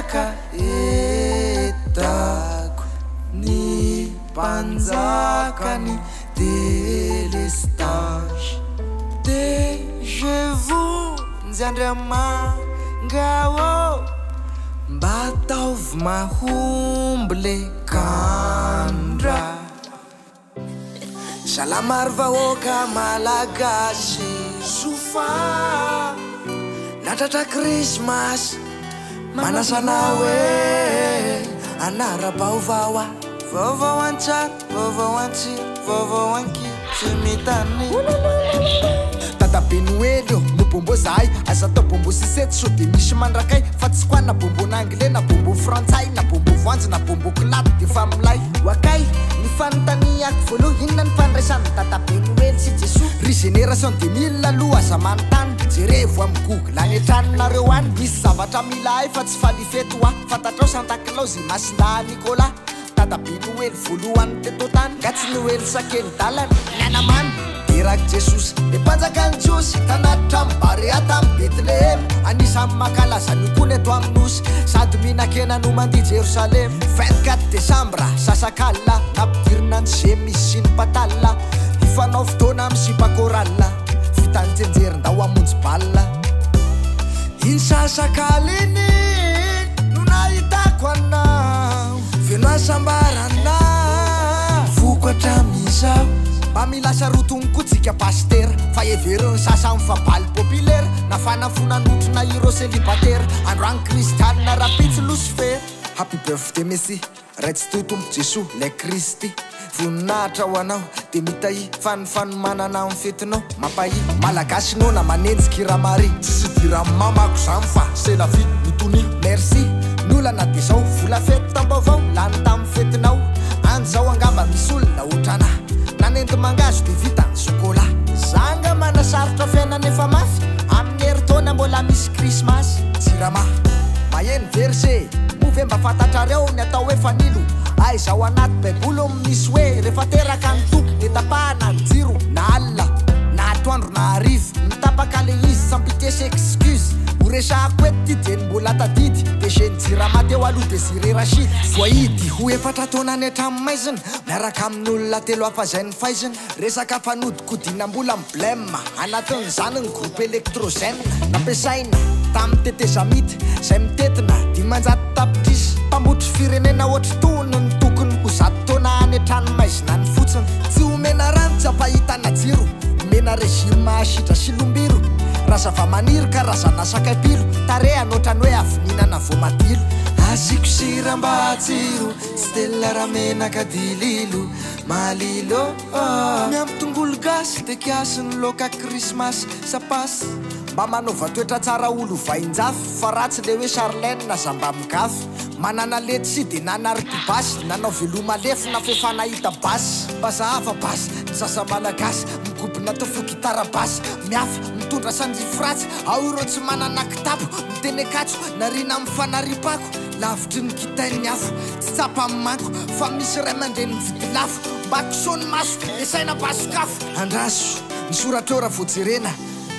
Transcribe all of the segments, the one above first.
Teraka etako ny mpanjakany délestage de je vous Nzandramanga mba ataovy mahomby le kandra salamary vahoaka malagasy sofa natratra Christmas manasana hoe anara-baovao vaovao an-tsara vaovao an-tsiro vaovao an-kira tsy mitany tatabe noely io no bombo zahay aza atao bombo sisety so de misy mandrakay fa tsy koa na bombo anglais na bombo frantsay na bombo voanjo na bombo kilaty de fa milay wakay ny fanontaniako voaloha inona ny fandraisany tatabe noely sy jesoa ry génération 2000 aloha aza manontany jerevo amin'ny google any antranonareo any misy zavatra mila hay fa tsy falifeto a fantatrao Santa Claus masina Nicolas tatabe noely voalohany teto tany nga tsy noely sakeny dalany mianamany deraky jesosy le mpanjakany jiosy tanatitra mibarea tamy Betlehem anisany makalaza nokony eto aminosy sady minakena no mandia Jerusalem 24 décembre sasakala nampidirina ny zemisy sy ny patala ifanao fotoana amy sipakorala vitany jenjerindao amonjy balina iny sasakala iny no nahitako anao feno asambarana vokatra mizao mba milasa rotony koa tsika pasteur fa everiny sasa mifabaly populaire na fanafonanotrona iro célibataire androany kristianina rapitsy Lucifer happy birthday messi raitsy totompo Jesoa le Kristy voninahitra ho anao de mitahi fanofanomanana amin'ny fetinao mampahi malagasy no na manenjiky ramary tsisy diramamako zany fa c'est la vie mitony merci nolana de zao vola fety tambaovao lany tamy fetinao anjao angamba misy olona ohatrana nanenty mangazo de vita ny sokola zanga manasarotra fiainana efa mafy amin'ny heritaona mbola misy Christmas jirama maheno verse move mba fantatrareo ny atao hoe fanilo aizao anaty baibolo misy hoe rehefa teraka ny toko de tapahana ny jiro na alina na atoandro na hariva mitapaka le izy sampitesy excuse horesahako eto ty de ny mbola tadidy de geny jirama teo aloha de Ziré Rachid voahidy ho efatra taona any hatramimaizina miaraka amin'olona telo hafa zay ny faizina resaka fanodikodinam-bola blème anatin'izany ny groupe électrogène nampiasaina tamy tetezamity zay mitetina 500 tapitrisy mpambotry firenena ohatry tony ny tokony ho zato taona any hatranomaizina ny fotsiny tsy homena rano tsy ampahitana jiro mena régime asitra sy lombiro raha zava-maniry karazana sakapilo tare anotrany hoe avininana voamadilo aziko siramba jiro stella ramenaka dililo malilo miampy tongolo gasy de kiasy ny loka Christmas sapasy mba manova toetra tsara olo vainjafy fa ratsy le hoe Charlène na zamba migafy manana lety sy de nanarity basy nanao veloma lefo na fefanahita basy mbazahafa basy ny sasa malagasy migobina tofo gitara basy miafy mitondra sanjifratsy ao ireo tsy manana kitapo miteny akatso narina amin'ny fanaripako lavitry ny kitainy afo tsy tsapa amin'ny manko fa misy ray mandreny mividy lafo mba kisony maso esaina basokafo andraso ny soratrora voajerena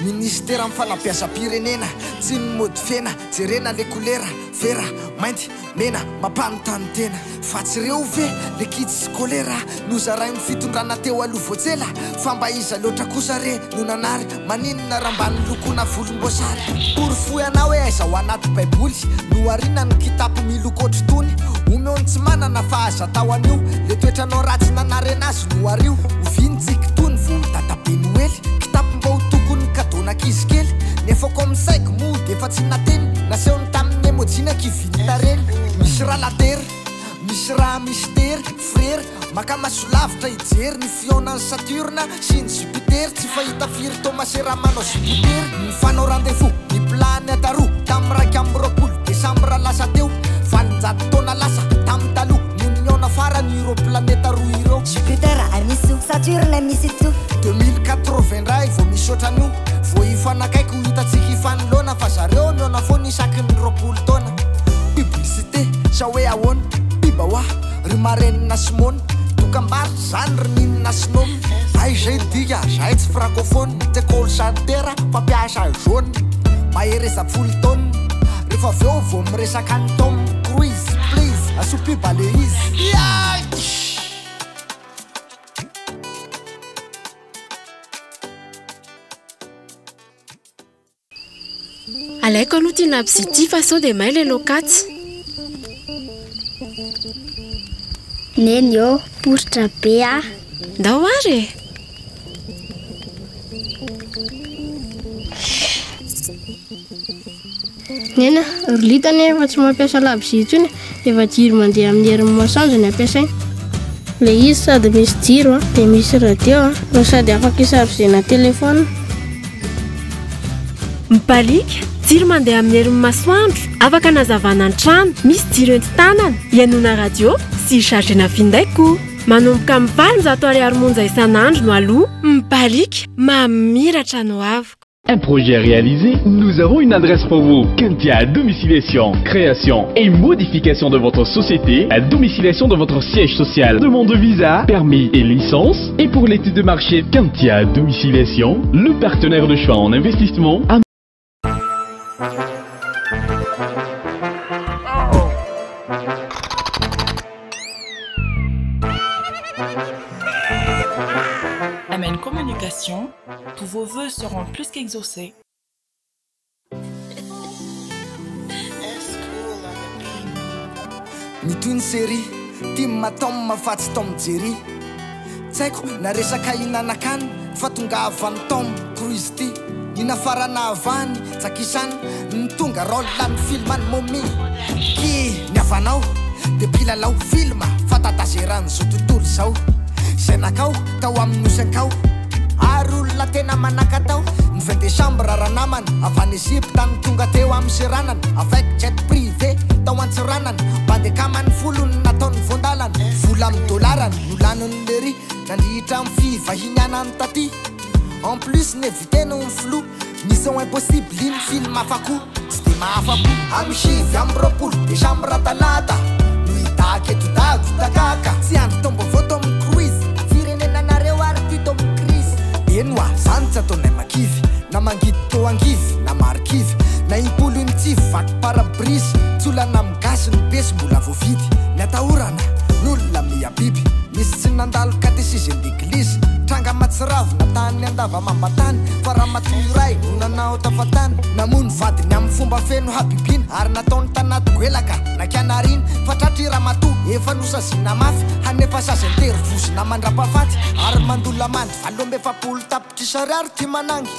ministère amin'ny fanampiasam-pirenena tsy ny mody fena jerena le kolera vera mainty mena mampanontany tena fa tsy reo ve le kidy scolaire nozaray ny fitondrana teo aloha voatsela fa mba iza loatra kosa re no nanary maninona raha mba nilokona volomboasary porofoy anao hoe aiza ho anaty baiboly no arina ny kitapo miloko ohatry tony omeony tsy manana fa aza tao an'io le toetranao ratsy nanary anazy no ario ovinytsiky tony vo tatabe noely kitapo mba ho tokony kadonankizy kely nefa ko misaiko mody efa tsy nateny nasehony tamin'ny emojina kivinytareny misy raha latery misy raha mystère frère maka masolavitra ijery ny fionany Saturne sy ny Jupiter tsy fahita firy tomasera manao Jupiter mifanao rendez-vous ny planète roa tamy raiky amby roapolo décembre lasa teo valonjato taona lasa tamy taloha nioniona farany ireo planète roa ireo Jupiter misy Saturne misy to 2080 ray vo misy ohatran'io vo ifanakaiky ho hitatsika ifanolona fa zareo niona fo nisaky ny roapolo taona publicité sa hoe ahoana bibaoa ry marenina simona dokam-bary zany ry ninona sinoma ay zay dika zay tsy francophonie tsy ekôly sanitera fampiasa jaune mahereza folo taona rehefa veo vo miresaka ny Tom Cruise please asopi bale izy alaiko aloha tia nampizity fa sao dia may le lokatsy neny eo poritra be ndao ary nena rolitany efa tsy mampiasa labozia intsony efa jiro mandeha amin'ny herin'ny masoandro ny ampiasaina le izy sady misy jiro dia misy radio no sady afaka isarozena telefona mipalika jiro mandeha amin'ny herin'ny masoandro afaka nazavana an-trano misy jiro enti-tanana ianona radio sy chargena findaiko manomboka mivaly 100 monja isan'andro no aloha mipalika mamiratra no avy. Un projet réalisé, nous avons une adresse pour vous. Kentia Domiciliation, création et modification de votre société, à domiciliation de votre siège social, demande de visa, permis et licence. Et pour l'étude de marché, Kentia Domiciliation, le partenaire de choix en investissement. Amen Communication, tous vos vœux seront plus qu'exaucés. Mitoy ny série Tim Tom mafatsy Tom Jerry tsy haiko na resaka inanakany fa tonga avany Tom Cruise ty ina farana avany tsakisany ny tonga rôlany filmany momi ki ny avanao de pilalao filma fatatazerany zao tontolo zao senakao tao amin'ny nosakao ary olona tena manaka tao ny 20 décembre raha namany avany Egypte tany tonga teo amin'ny seranany avec jet privé tao antseranany bandekamany folony nataony voandalany vola amin'ny dolarany nolanony lery nandrihitra amin'ny fivahinianany taty en plus neviteny ny flou mission impossible iny film afako tsy de mahafako amin'ny 7 décembre talata no hitaka eto dago takaka tsy andro tombo vao Tom Cruise firenenanareo ary ty Tom Cruise eno a zany tsy ataonay makivy na mangidy teo angivy na marikivy na impolo iny tsy vaky parabrise tsolana migasy ny besy mbola voavidy ny atahorana n'olona miabiby misy tsy nandalo katesizeny d'église tranga matsiravina tany andava mambatany fa raha matoray no nanao tafatany namony vadiny amin'ny fomba feno habibiny ary nataony tanaty goelaka nakianariny fatratry ramatoa efa nosazina mafy hanefa sazentery vozina mandrapafaty ary mandola mandry valombe fapolo tapitrisary ary ty manangy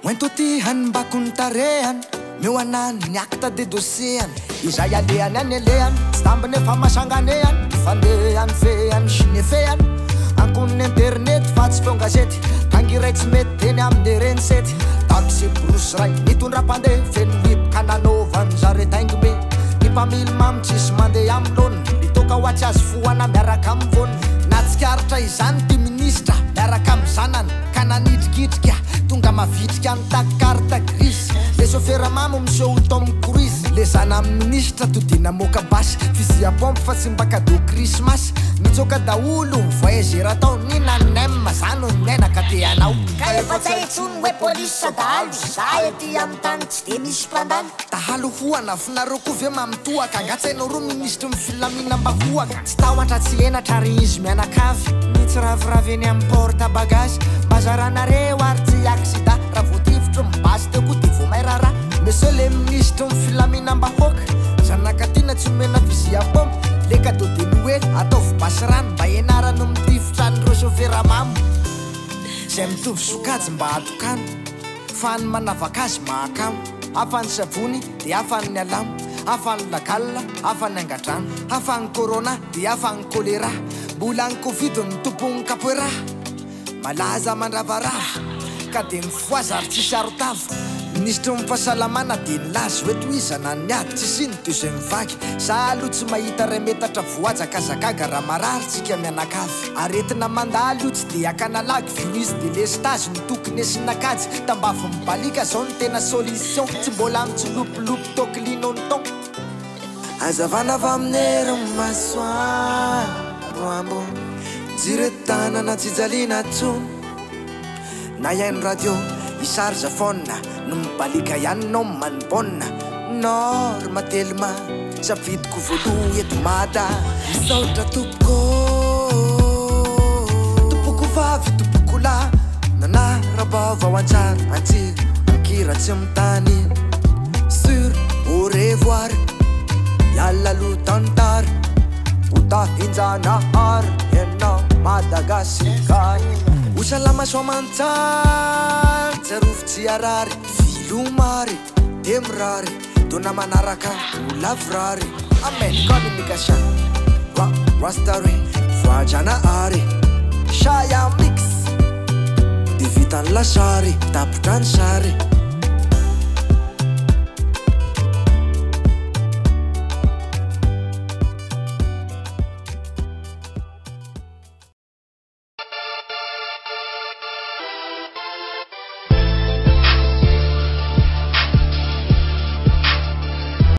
oento ty hanimbako ny tarehany meo anany ny acte de dossiany izay alehany any alehany tsy tambiny efa masanganehany fandehany fehany sinefehany ankoniny internet fa tsy feo gazety tangiray tsy mety teny amin'ny rensety taxi brosy ray nitondra-pandeha feno lipoka nanaovany zaretaingy me ny mpamily mamy tsisy mandeha amin'ny lôniny nitoka hoatsy azy foana miaraka amin'ny voniny natsikaritra izany ty ministra miaraka amin'ny zanany ka nanidrikitrika tonga mavitrika ny takarta grisy le sofera mamo miseho Tom Cruise le zana amin'ny ministra todina moka basy fizia pompe fa tsy mbakado krismasy mitsoka daolo voyagera tao nina nem zano menaka te anao ka efa tsy aitsony hoe polisy sadalo za ety amin'ny tany tsy de misy mpandany tahalo hoana finareo kovy mamitoaka angatsainao ro ministra mifilaminam-bahoaka tsy tahotra tsy enatra ry izy mianakavy mitsiraviravy eny amin'ny porte bagage bazaranareo ary tsy aksida raha voativitro mibasy teo koa de vo may rara monsieur le ministre mifilaminam-bahoaka zanakatina tsy omena vizia pompe le cadeau de Noël ataovy basy rano mba ianarano mitifitran'ireo sofera mamo zay mitovy sokajy mba atokano fa ny manavaka azy mahakamo afany savony de afany alamo afany lagalina afany angadrano afany corona de afany kolera mbola ny covid ny tompony kapoera malaza mandravarava ka de mifoaza ary tsisy arotavo ministre mifahasalamana de nilazy hoe toizana ny ady tsy siny toy izay mivaky za aloha tsy mahita ray metatra voajaka zagaga raha marary tsika mianakavy aretina mandalo io tsy de akanalagy vio izy de lestage ny tokony esinakajy tambavy mibalika zao ny tena solution tsy mbola mitsolopolopo tokilino ny ton azavana avy amin'ny heriny masoandro ambo jiretanana tsy jaliana tsony na iaino radio isarza fona no mibalika ihany nao manibonna nor matelma savidiko voalo eto mada misaotra tompoko vavy tompoko la nanarabavao antsara antsiry ankira tsy mitany sur au revoir yalla lo tantara utahinjanahar enao Madagascar usalama soamantsara tsarofotsy arary vilomary demrary dona manaraka olavrary amen communication rastary voajana ary shaya mix de vitan'ny lasary tapotrany sary